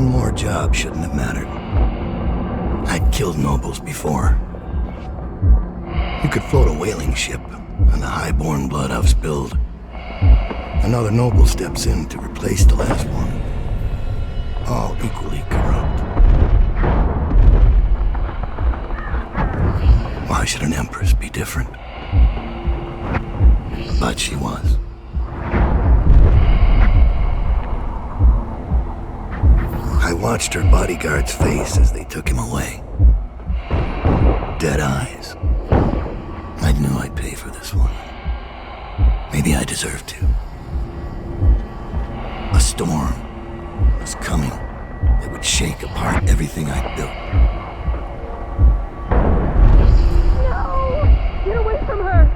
One more job shouldn't have mattered. I'd killed nobles before. You could float a whaling ship, and the high-born blood I've spilled. Another noble steps in to replace the last one. All equally corrupt. Why should an empress be different? But she was. I watched her bodyguard's face as they took him away. Dead eyes. I knew I'd pay for this one. Maybe I deserved to. A storm was coming that would shake apart everything I'd built. No! Get away from her!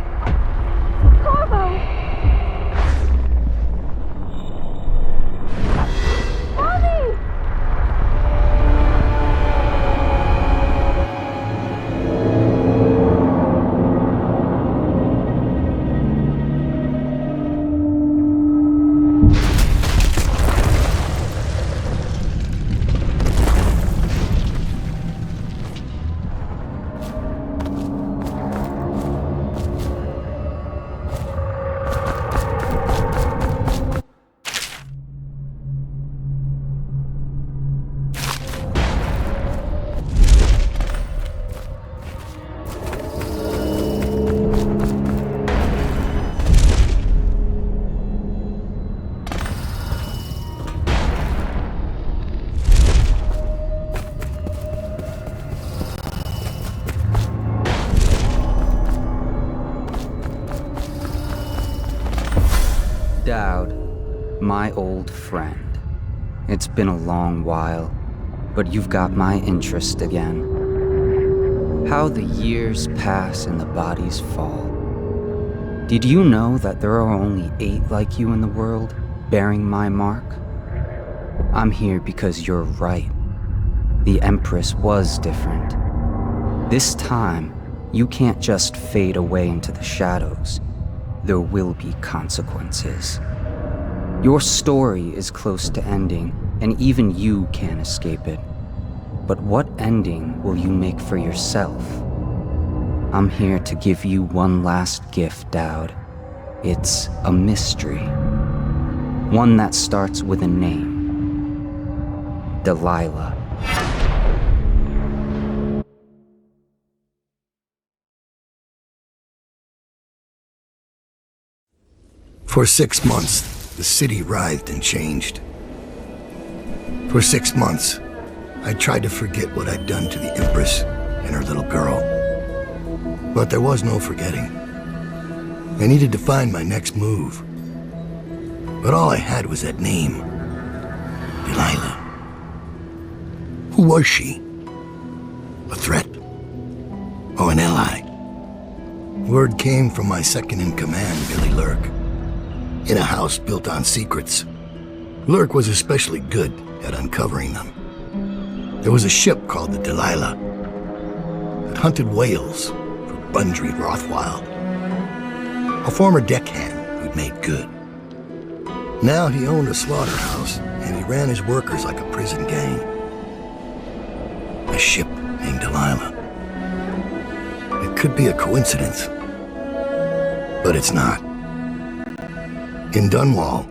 Carlo! Mommy! Dowd, my old friend. It's been a long while, but you've got my interest again. How the years pass and the bodies fall. Did you know that there are only 8 like you in the world, bearing my mark? I'm here because you're right. The Empress was different. This time, you can't just fade away into the shadows. There will be consequences. Your story is close to ending, and even you can't escape it. But what ending will you make for yourself? I'm here to give you one last gift, Dowd. It's a mystery. One that starts with a name. Delilah. For 6 months, the city writhed and changed. For 6 months, I tried to forget what I'd done to the Empress and her little girl. But there was no forgetting. I needed to find my next move. But all I had was that name. Delilah. Who was she? A threat? Or an ally? Word came from my second-in-command, Billy Lurk. In a house built on secrets, Lurk was especially good at uncovering them. There was a ship called the Delilah that hunted whales for Bundry Rothwild, a former deckhand who'd made good. Now he owned a slaughterhouse, and he ran his workers like a prison gang. A ship named Delilah. It could be a coincidence, but it's not. In Dunwall,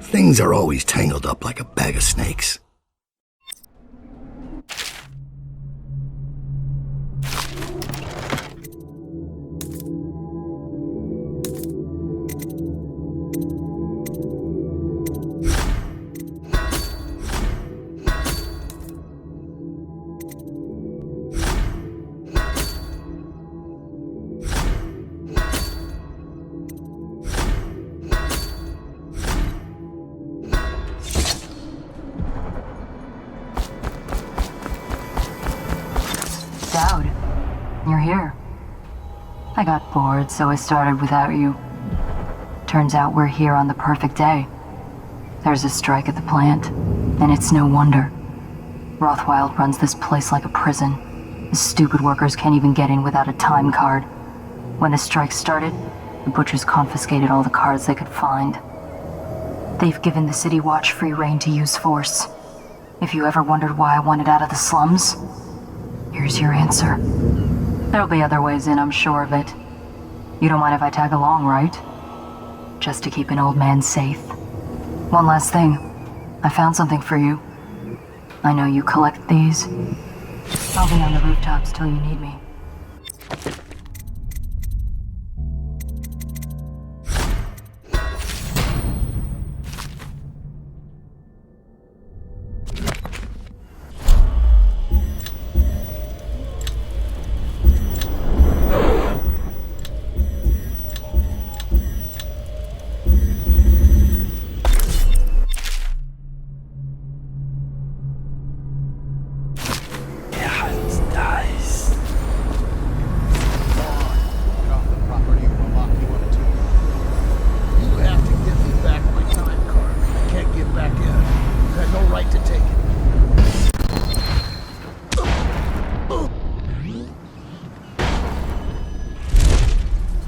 things are always tangled up like a bag of snakes. Dowd, you're here. I got bored, so I started without you. Turns out we're here on the perfect day. There's a strike at the plant, and it's no wonder. Rothwild runs this place like a prison. The stupid workers can't even get in without a time card. When the strike started, the butchers confiscated all the cards they could find. They've given the City Watch free rein to use force. If you ever wondered why I wanted out of the slums, here's your answer. There'll be other ways in, I'm sure of it. You don't mind if I tag along, right? Just to keep an old man safe. One last thing. I found something for you. I know you collect these. I'll be on the rooftops till you need me.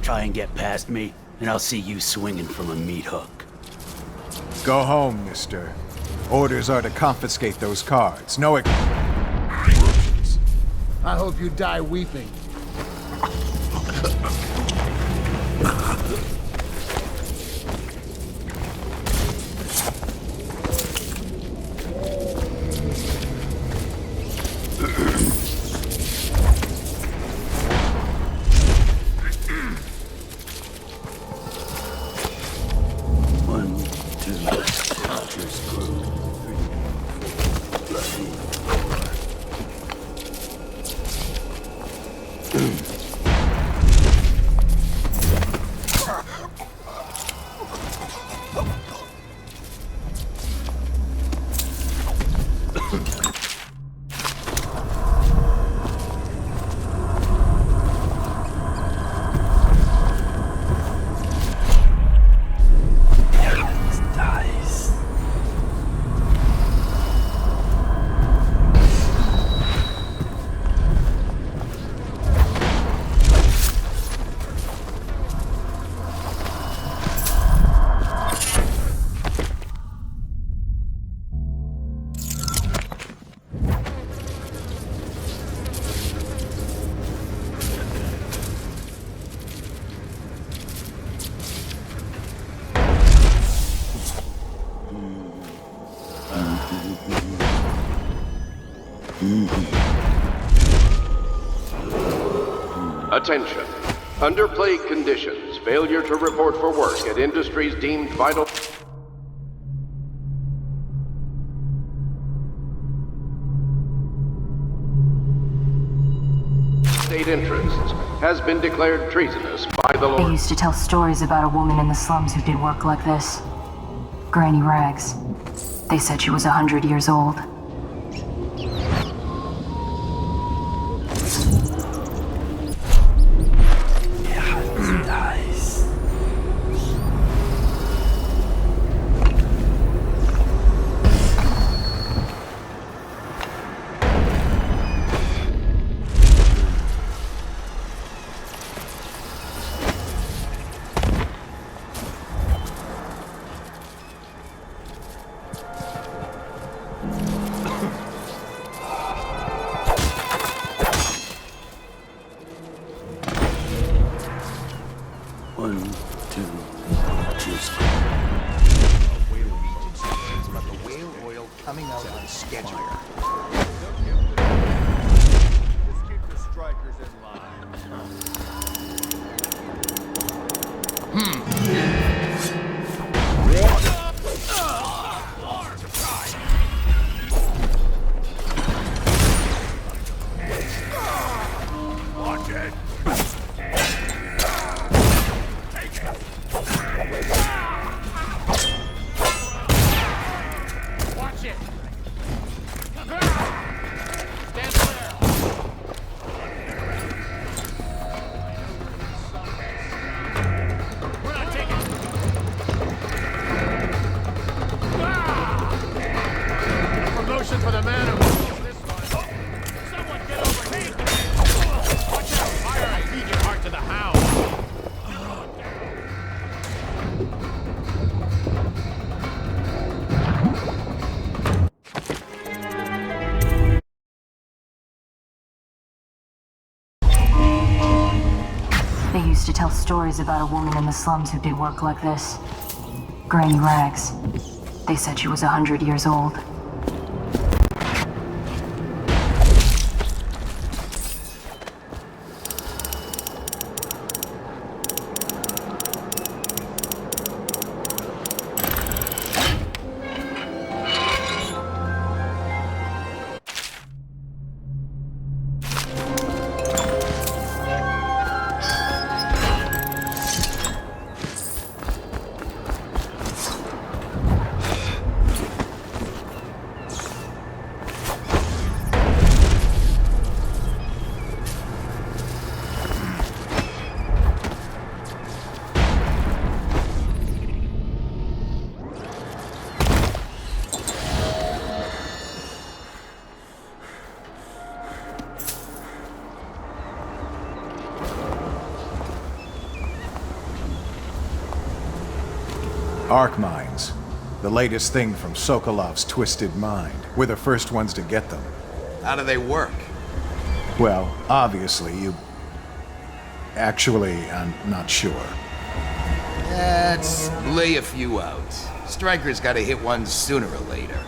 Try and get past me, and I'll see you swinging from a meat hook. Go home, mister. Orders are to confiscate those cards. No I hope you die weeping. Attention. Under plague conditions, failure to report for work at industries deemed vital. State interests has been declared treasonous by the They Lord. used to tell stories about a woman in the slums who did work like this. Granny Rags. They said she was 100 years old. One, two, just Whale Agency says about the whale oil coming out on schedule. Just keep the strikers in Watch it! Watch it! stories about a woman in the slums who did work like this. Granny Rags. They said she was 100 years old. Arc mines. The latest thing from Sokolov's twisted mind. We're the first ones to get them. How do they work? Well, obviously, you... Actually, I'm not sure. Let's lay a few out. Stryker's gotta hit one sooner or later.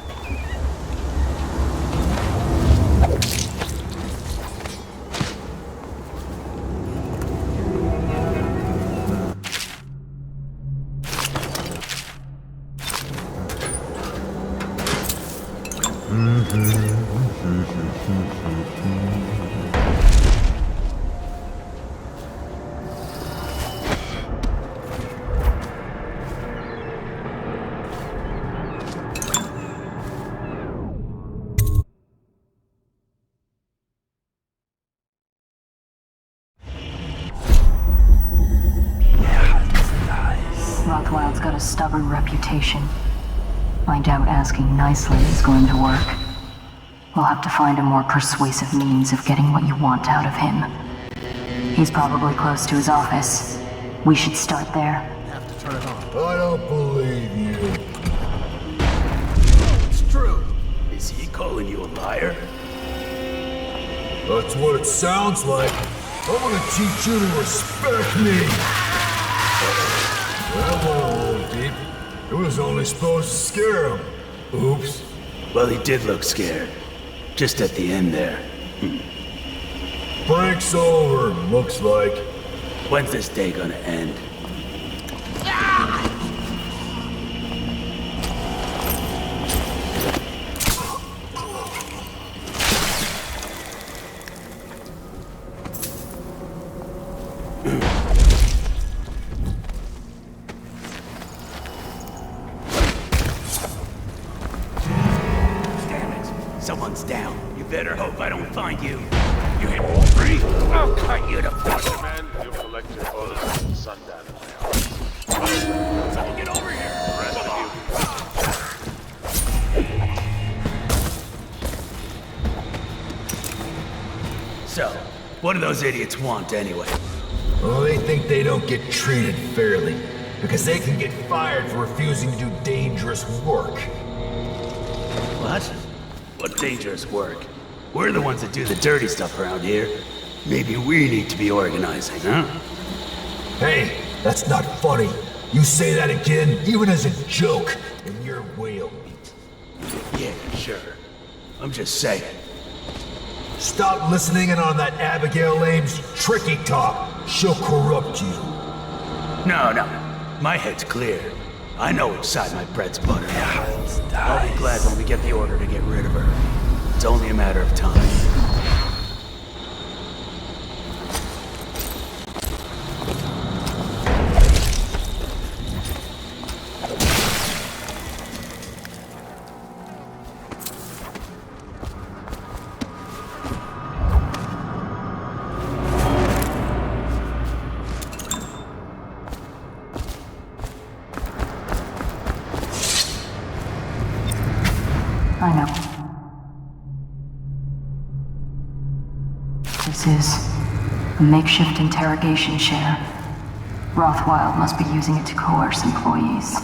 Rothwild's got a stubborn reputation. I doubt asking nicely is going to work. We'll have to find a more persuasive means of getting what you want out of him. He's probably close to his office. We should start there. I don't believe you. It's true. Is he calling you a liar? That's what it sounds like. I'm gonna teach you to respect me. That went a little deep. It was only supposed to scare him. Oops. Well, he did look scared. Just at the end there. Break's over, looks like. When's this day gonna end? Someone's down. You better hope I don't find you. You hit all three? I'll cut you to pieces. Man, you collect your bonus at sundown. Someone get over here. The rest of you. So, what do those idiots want anyway? Well, they think they don't get treated fairly, because they can get fired for refusing to do dangerous work. What? What dangerous work? We're the ones that do the dirty stuff around here. Maybe we need to be organizing, huh? Hey, that's not funny. You say that again, even as a joke, and you're whale meat. Yeah, sure. I'm just saying. Stop listening in on that Abigail Ames tricky talk. She'll corrupt you. No. My head's clear. I know which side my bread's buttered. I'll be glad when we get the order to get rid of her. It's only a matter of time. I know. This is a makeshift interrogation chair. Rothwild must be using it to coerce employees.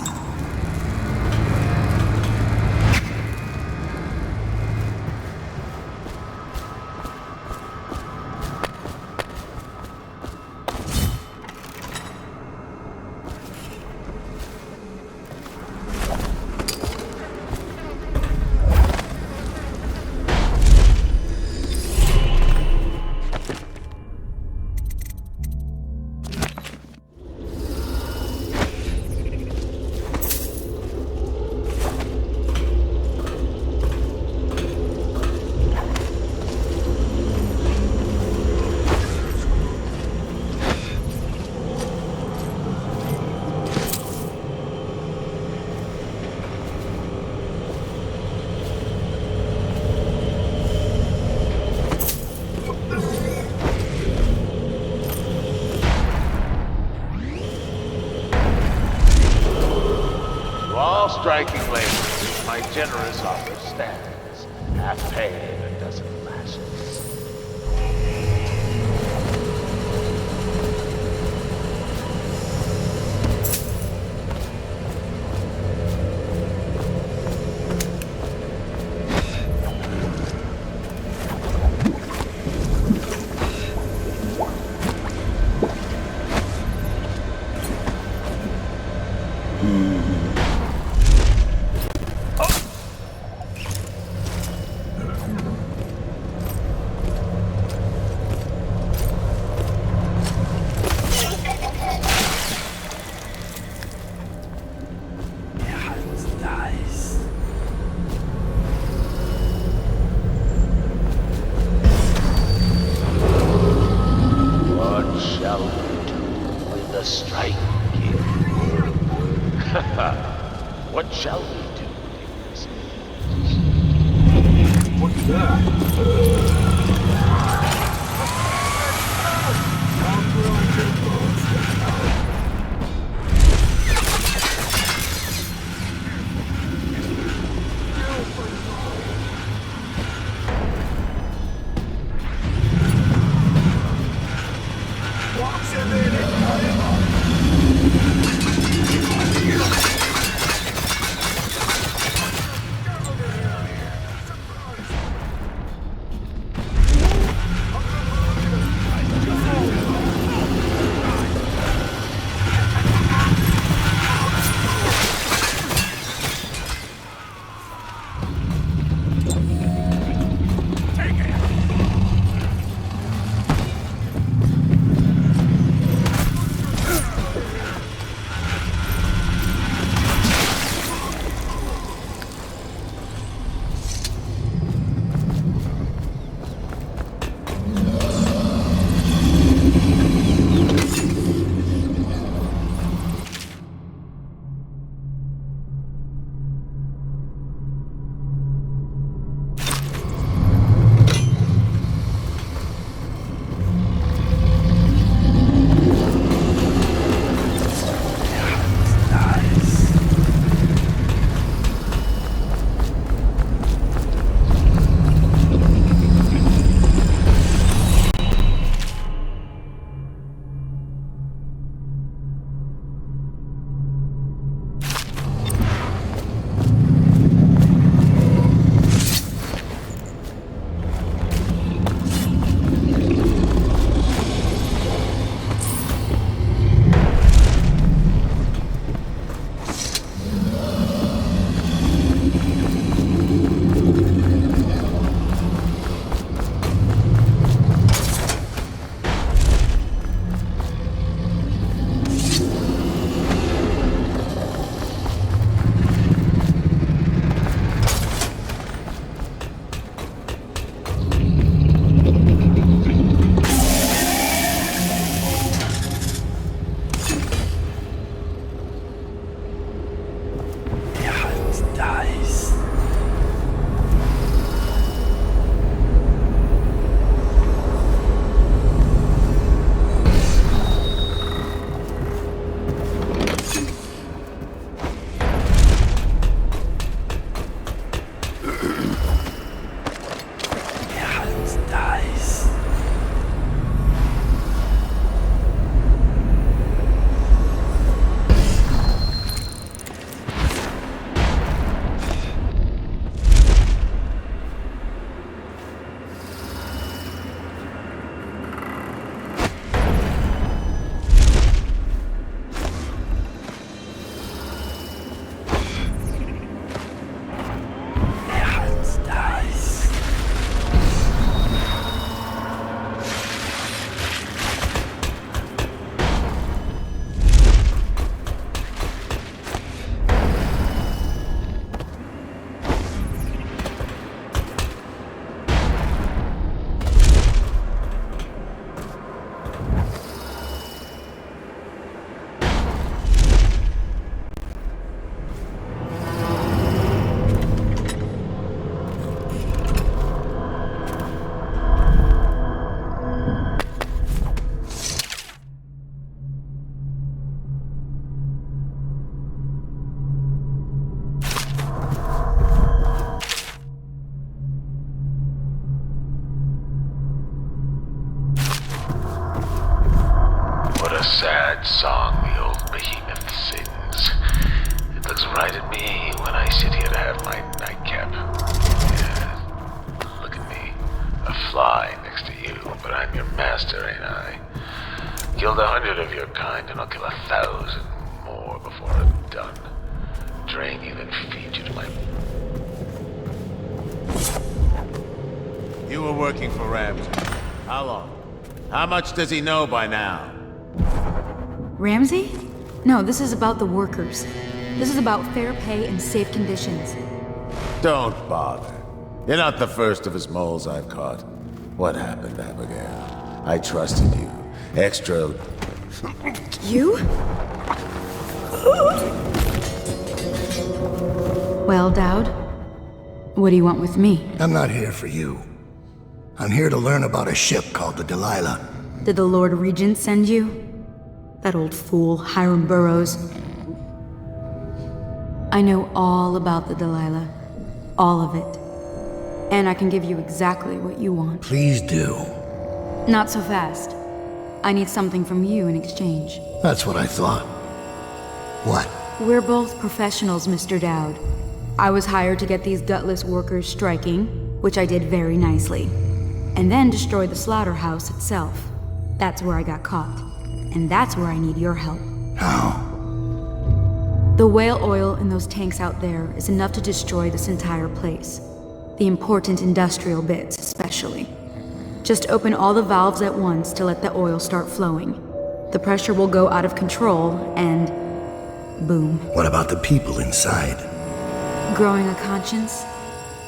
To all striking labors, my generous offer stands. Half pay and a dozen lashes. What shall we do with the strike, kid? What shall we do with this? What's that? I sit here to have my nightcap. Yeah. Look at me. A fly next to you, but I'm your master, ain't I? Killed 100 of your kind, and I'll kill 1,000 more before I'm done. Drain you, then feed you to my... You were working for Ramsey. How long? How much does he know by now? Ramsey? No, this is about the workers. This is about fair pay and safe conditions. Don't bother. You're not the first of his moles I've caught. What happened, Abigail? I trusted you. Extra... You? Well, Dowd, what do you want with me? I'm not here for you. I'm here to learn about a ship called the Delilah. Did the Lord Regent send you? That old fool, Hiram Burrows. I know all about the Delilah. All of it. And I can give you exactly what you want. Please do. Not so fast. I need something from you in exchange. That's what I thought. What? We're both professionals, Mr. Dowd. I was hired to get these gutless workers striking, which I did very nicely. And then destroy the slaughterhouse itself. That's where I got caught. And that's where I need your help. How? The whale oil in those tanks out there is enough to destroy this entire place. The important industrial bits, especially. Just open all the valves at once to let the oil start flowing. The pressure will go out of control, and... boom. What about the people inside? Growing a conscience?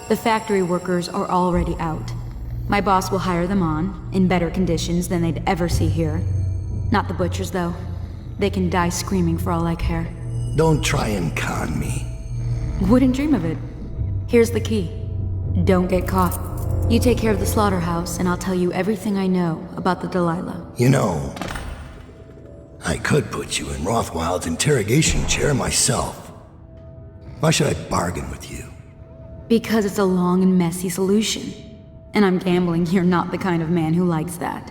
The factory workers are already out. My boss will hire them on, in better conditions than they'd ever see here. Not the butchers, though. They can die screaming for all I care. Don't try and con me. Wouldn't dream of it. Here's the key. Don't get caught. You take care of the slaughterhouse, and I'll tell you everything I know about the Delilah. You know, I could put you in Rothwild's interrogation chair myself. Why should I bargain with you? Because it's a long and messy solution. And I'm gambling you're not the kind of man who likes that.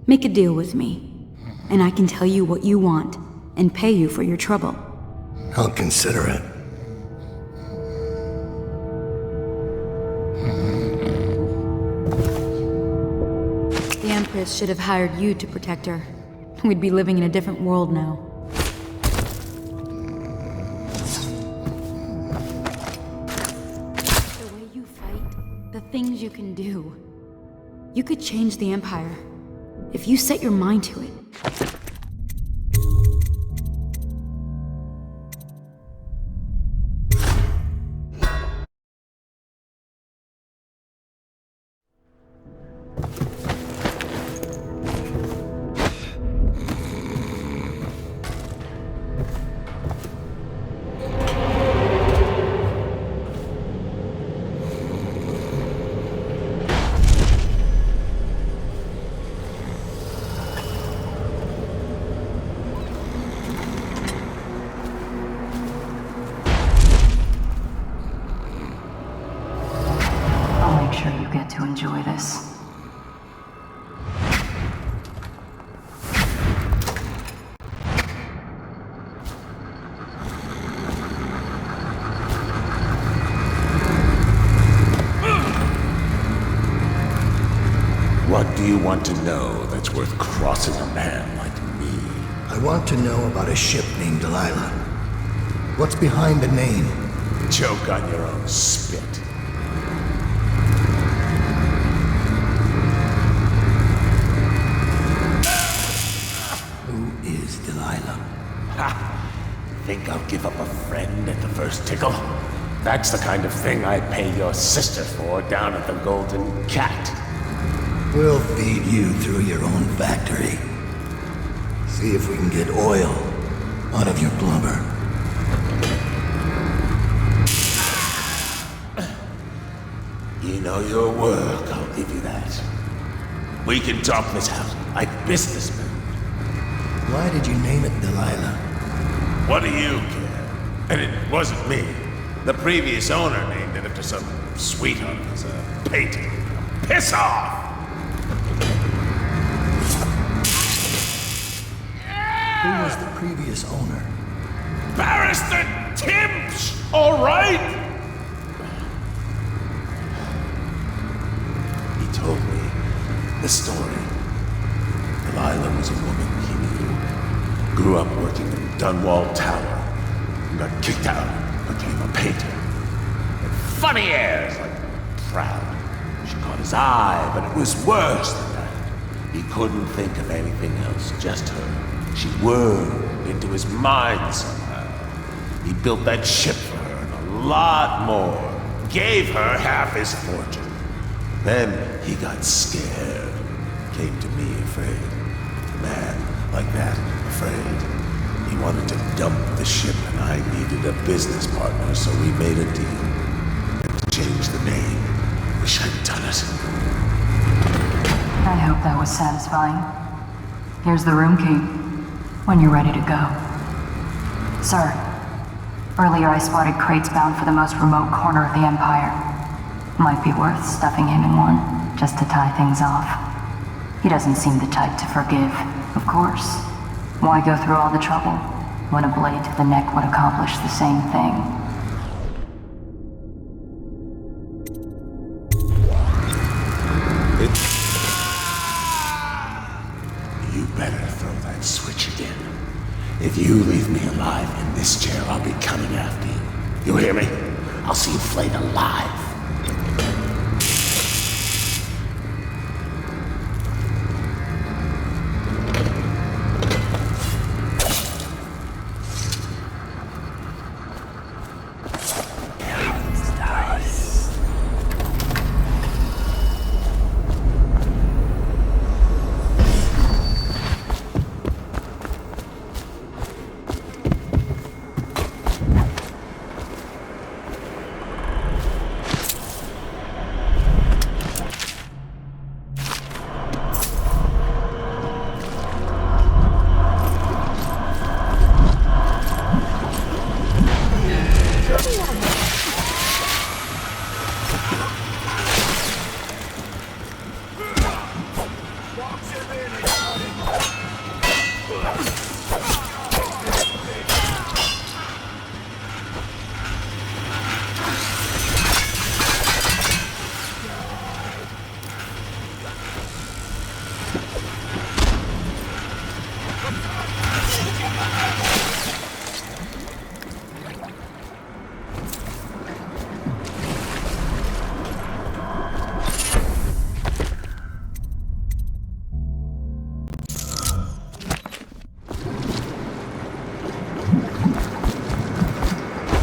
Make a deal with me, and I can tell you what you want, and pay you for your trouble. I'll consider it. The Empress should have hired you to protect her. We'd be living in a different world now. The way you fight, the things you can do. You could change the Empire, if you set your mind to it. To enjoy this. What do you want to know that's worth crossing a man like me? I want to know about a ship named Delilah. What's behind the name? Choke on your own spit. Think I'll give up a friend at the first tickle? That's the kind of thing I pay your sister for down at the Golden Cat. We'll feed you through your own factory. See if we can get oil out of your blubber. You know your work, I'll give you that. We can talk this out like businessmen. Why did you name it Delilah? What do you care? And it wasn't me. The previous owner named it after some sweetheart as a painting. Piss off! Who was the previous owner? Barrister Timps! All right! The story. Delilah was a woman he knew. Grew up working in Dunwall Tower. And got kicked out. Became a painter. Had funny airs, like proud. She caught his eye, but it was worse than that. He couldn't think of anything else, just her. She whirled into his mind somehow. He built that ship for her and a lot more. Gave her half his fortune. Then he got scared. Came to me afraid. A man like that, afraid. He wanted to dump the ship and I needed a business partner, so we made a deal. Had to change the name. Wish I'd done it. I hope that was satisfying. Here's the room key, when you're ready to go. Sir, earlier I spotted crates bound for the most remote corner of the Empire. Might be worth stuffing him in one, just to tie things off. He doesn't seem the type to forgive, of course. Why go through all the trouble, when a blade to the neck would accomplish the same thing? You better throw that switch again. If you leave me alive in this chair, I'll be coming after you. You hear me? I'll see you flayed alive.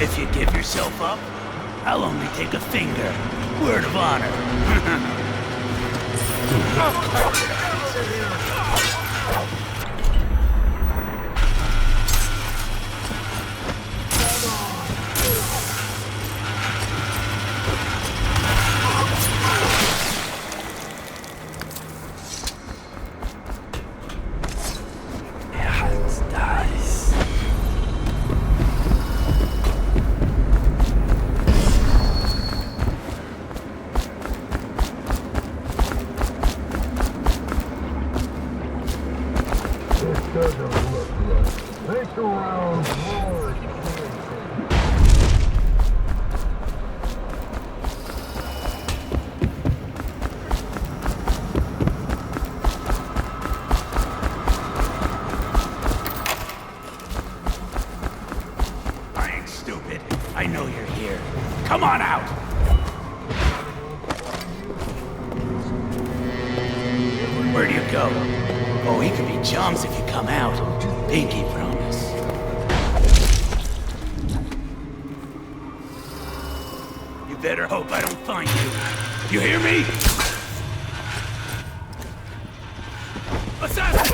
If you give yourself up, I'll only take a finger. Word of honor. I know you're here. Come on out! Where do you go? Oh, he could be chums if you come out. Pinky promise. You better hope I don't find you. You hear me? Assassin!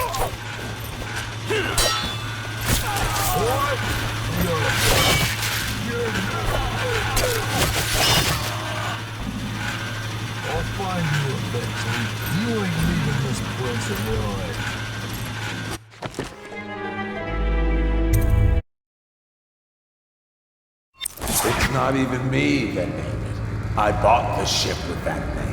I'll find you eventually. You ain't leaving this place alive. It's not even me that named it. I bought the ship with that name.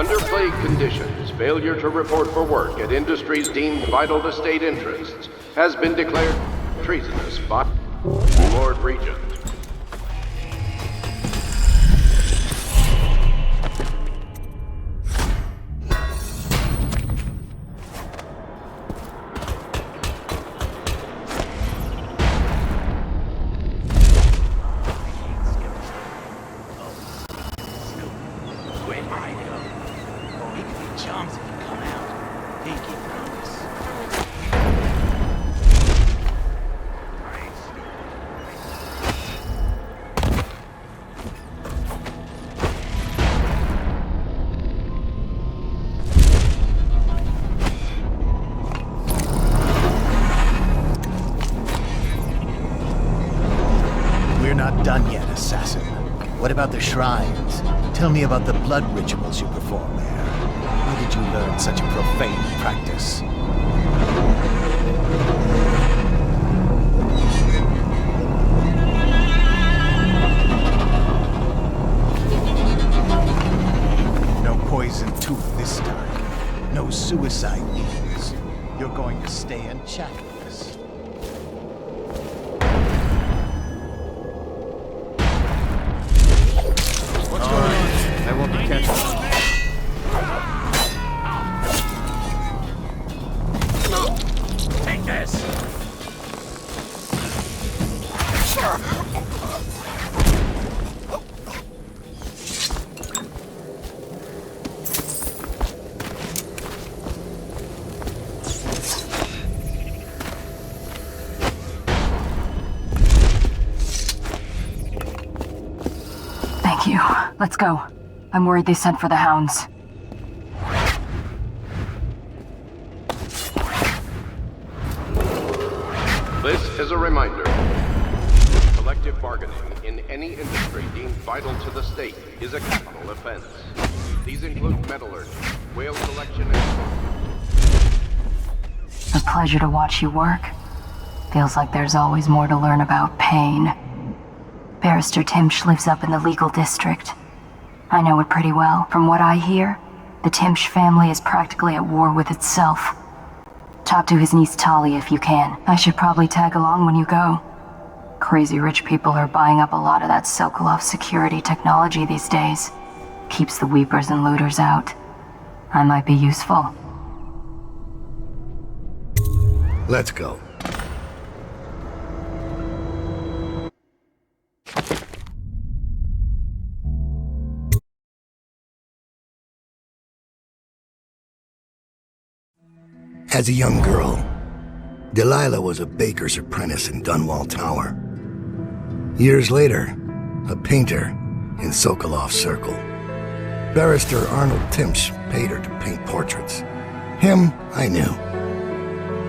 Under plague conditions, failure to report for work at industries deemed vital to state interests has been declared treasonous by Lord Regent. Done yet, assassin. What about the shrines? Tell me about the blood rituals you perform there. Where did you learn such a profane practice? No poison tooth this time. No suicide needles. You're going to stay and chat with us. I won't be catching. Take this! Thank you. Let's go. I'm worried they sent for the hounds. This is a reminder. Collective bargaining in any industry deemed vital to the state is a capital offense. These include metallurgy, whale collection, and... A pleasure to watch you work. Feels like there's always more to learn about pain. Barrister Timsh lives up in the legal district. I know it pretty well. From what I hear, the Timsh family is practically at war with itself. Talk to his niece Tali if you can. I should probably tag along when you go. Crazy rich people are buying up a lot of that Sokolov security technology these days. Keeps the weepers and looters out. I might be useful. Let's go. As a young girl, Delilah was a baker's apprentice in Dunwall Tower. Years later, a painter in Sokolov's circle. Barrister Arnold Timsh paid her to paint portraits. Him, I knew.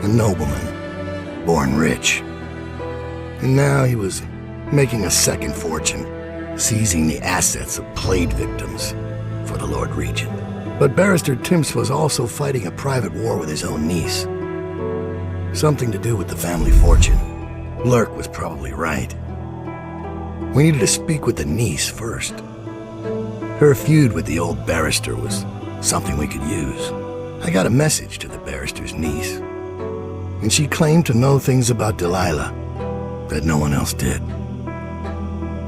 A nobleman, born rich. And now he was making a second fortune, seizing the assets of plague victims for the Lord Regent. But Barrister Timsh was also fighting a private war with his own niece. Something to do with the family fortune. Lurk was probably right. We needed to speak with the niece first. Her feud with the old barrister was something we could use. I got a message to the barrister's niece, and she claimed to know things about Delilah that no one else did.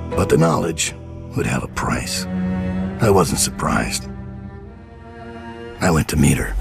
But the knowledge would have a price. I wasn't surprised. I went to meet her.